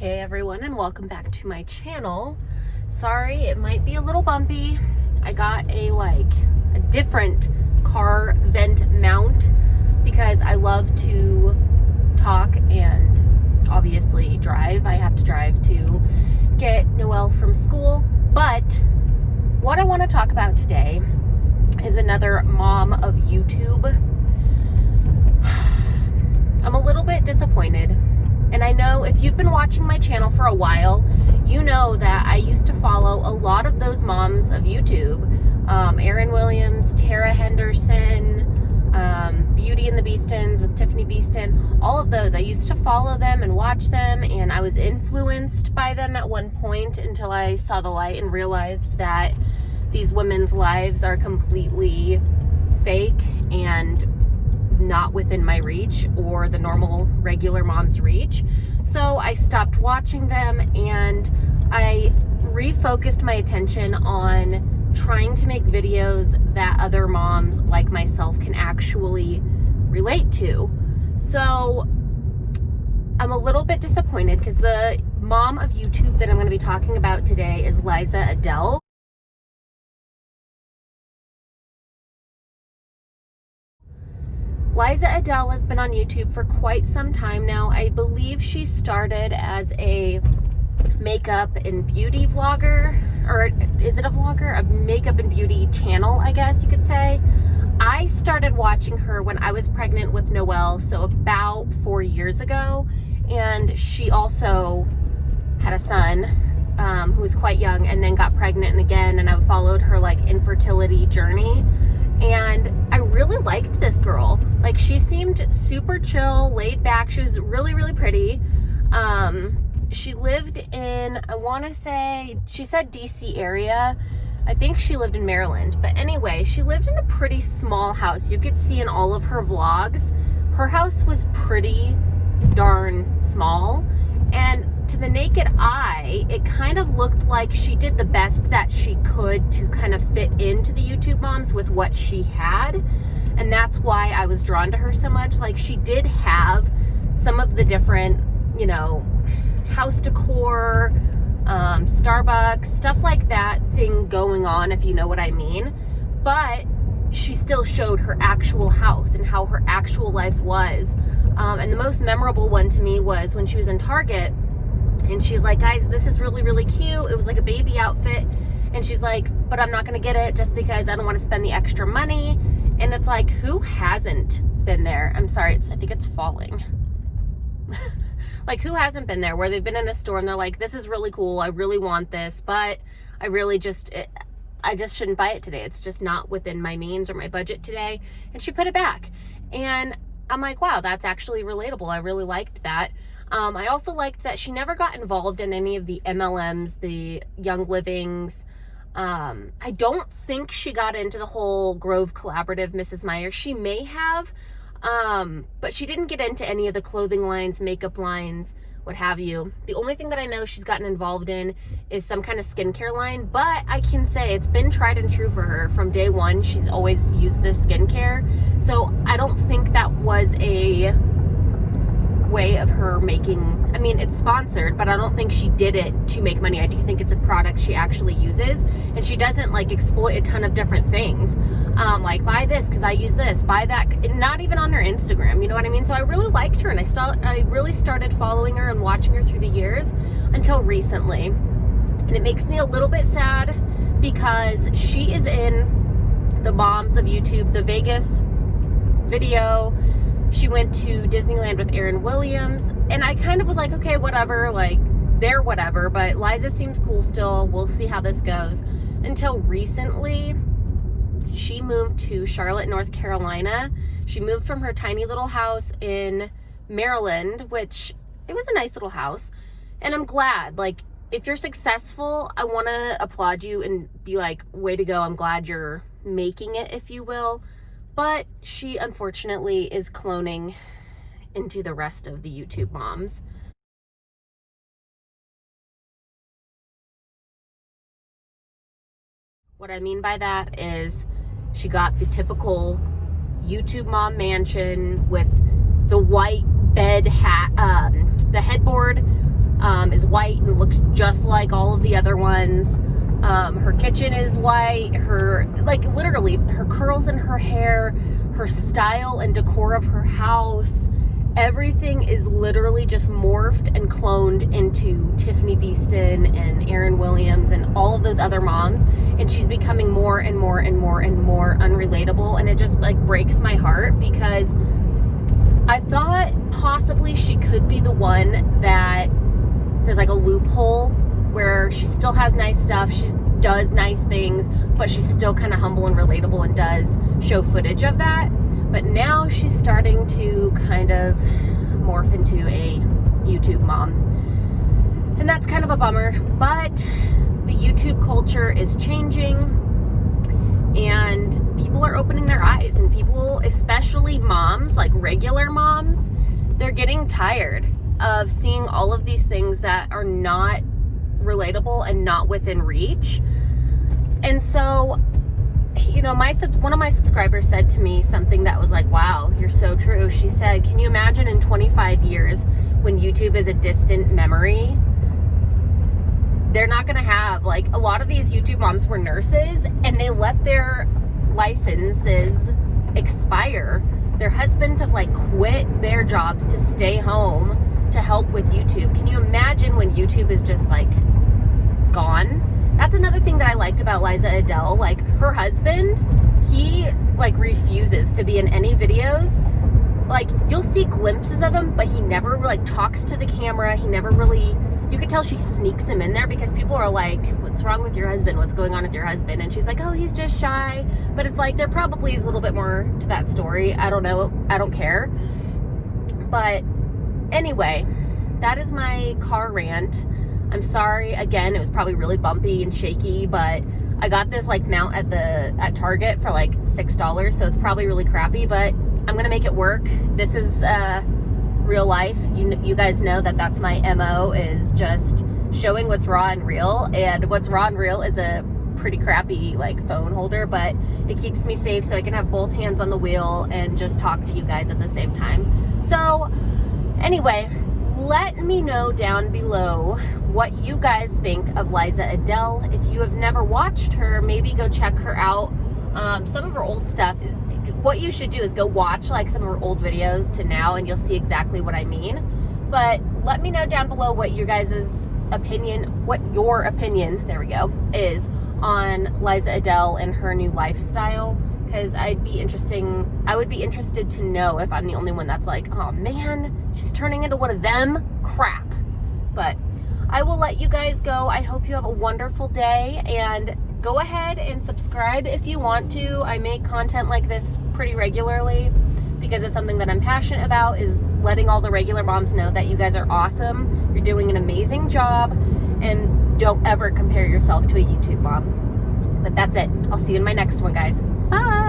Hey everyone, and welcome back to my channel. Sorry, it might be a little bumpy. I got a different car vent mount because I love to talk and obviously drive. I have to drive to get Noelle from school. But what I want to talk about today is another mom of YouTube. I'm a little bit disappointed. And I know if you've been watching my channel for a while, you know that I used to follow a lot of those moms of YouTube. Erin Williams, Tara Henderson, Beauty and the Beastons with Tiffany Beaston, all of those. I used to follow them and watch them, and I was influenced by them at one point until I saw the light and realized that these women's lives are completely fake and not within my reach or the normal regular mom's reach. So I stopped watching them and I refocused my attention on trying to make videos that other moms like myself can actually relate to. So I'm a little bit disappointed because the mom of YouTube that I'm going to be talking about today is Liza Adele. Liza Adele has been on YouTube for quite some time now. I believe she started as a makeup and beauty vlogger, or is it a vlogger? A makeup and beauty channel, I guess you could say. I started watching her when I was pregnant with Noelle, so about 4 years ago, and she also had a son who was quite young and then got pregnant again, and I followed her infertility journey. And I really liked this girl. She seemed super chill, laid back. She was really, really pretty. She lived in, I want to say, she said DC area. I think she lived in Maryland. But anyway, she lived in a pretty small house. You could see in all of her vlogs, her house was pretty darn small. And to the naked eye, it kind of looked like she did the best that she could to kind of fit into the YouTube moms with what she had. And that's why I was drawn to her so much. She did have some of the different, house decor, Starbucks, stuff like that thing going on, if you know what I mean. But she still showed her actual house and how her actual life was. And the most memorable one to me was when she was in Target and she's like, guys, this is really, really cute. It was like a baby outfit. And she's like, but I'm not going to get it just because I don't want to spend the extra money. And it's like, who hasn't been there? I'm sorry, I think it's falling. Who hasn't been there where they've been in a store and they're like, this is really cool. I really want this, but I just shouldn't buy it today. It's just not within my means or my budget today. And she put it back. And I'm like, wow, that's actually relatable. I really liked that. I also liked that she never got involved in any of the MLMs, the Young Livings. I don't think she got into the whole Grove Collaborative, Mrs. Meyer. She may have, but she didn't get into any of the clothing lines, makeup lines, what have you. The only thing that I know she's gotten involved in is some kind of skincare line, but I can say it's been tried and true for her from day one. She's always used this skincare. So I don't think that was a way of her making, it's sponsored, but I don't think she did it to make money. I do think it's a product she actually uses, and she doesn't exploit a ton of different things. Buy this because I use this, buy that, not even on her Instagram, you know what I mean? So I really liked her, and I really started following her and watching her through the years until recently. And it makes me a little bit sad because she is in the moms of YouTube, the Vegas video. She went to Disneyland with Erin Williams, and I kind of was like, okay, whatever, they're whatever, but Liza seems cool still. We'll see how this goes. Until recently, she moved to Charlotte, North Carolina. She moved from her tiny little house in Maryland, which it was a nice little house. And I'm glad, if you're successful, I want to applaud you and be like, way to go. I'm glad you're making it, if you will. But she unfortunately is cloning into the rest of the YouTube moms. What I mean by that is she got the typical YouTube mom mansion with the white bed hat, the headboard is white and looks just like all of the other ones. Her kitchen is white. Her, like, literally, her curls in her hair, her style and decor of her house, everything is literally just morphed and cloned into Tiffany Beeston and Erin Williams and all of those other moms. And she's becoming more and more and more and more unrelatable. And it just, like, breaks my heart, because I thought possibly she could be the one that there's like a loophole where she still has nice stuff, she does nice things, but she's still kind of humble and relatable and does show footage of that. But now she's starting to kind of morph into a YouTube mom. And that's kind of a bummer, but the YouTube culture is changing and people are opening their eyes, and people, especially moms, like regular moms, they're getting tired of seeing all of these things that are not relatable and not within reach. And so, you know, one of my subscribers said to me something that was like, wow, you're so true. She said, can you imagine in 25 years when YouTube is a distant memory? They're not going to have, like, a lot of these YouTube moms were nurses and they let their licenses expire. Their husbands have, like, quit their jobs to stay home to help with YouTube. Can you imagine when YouTube is just, like, gone? That's another thing that I liked about Liza Adele. Like, her husband, he, like, refuses to be in any videos. Like, you'll see glimpses of him, but he never, like, talks to the camera. He never really, you could tell she sneaks him in there, because people are like, what's wrong with your husband? What's going on with your husband? And she's like, oh, he's just shy. But it's like, there probably is a little bit more to that story. I don't know. I don't care. But anyway, that is my car rant. I'm sorry, again, it was probably really bumpy and shaky, but I got this, like, mount at Target for like $6, so it's probably really crappy, but I'm gonna make it work. This is real life. You guys know that that's my MO, is just showing what's raw and real, and what's raw and real is a pretty crappy, like, phone holder, but it keeps me safe so I can have both hands on the wheel and just talk to you guys at the same time. So anyway, let me know down below what you guys think of Liza Adele. If you have never watched her, maybe go check her out. Some of her old stuff, what you should do is go watch, like, some of her old videos to now, and you'll see exactly what I mean. But let me know down below what your guys' opinion, there we go, is on Liza Adele and her new lifestyle, because I would be interested to know if I'm the only one that's like, oh man, she's turning into one of them. Crap. But I will let you guys go. I hope you have a wonderful day, and go ahead and subscribe if you want to. I make content like this pretty regularly because it's something that I'm passionate about, is letting all the regular moms know that you guys are awesome. You're doing an amazing job, and don't ever compare yourself to a YouTube mom. But that's it. I'll see you in my next one, guys. Bye.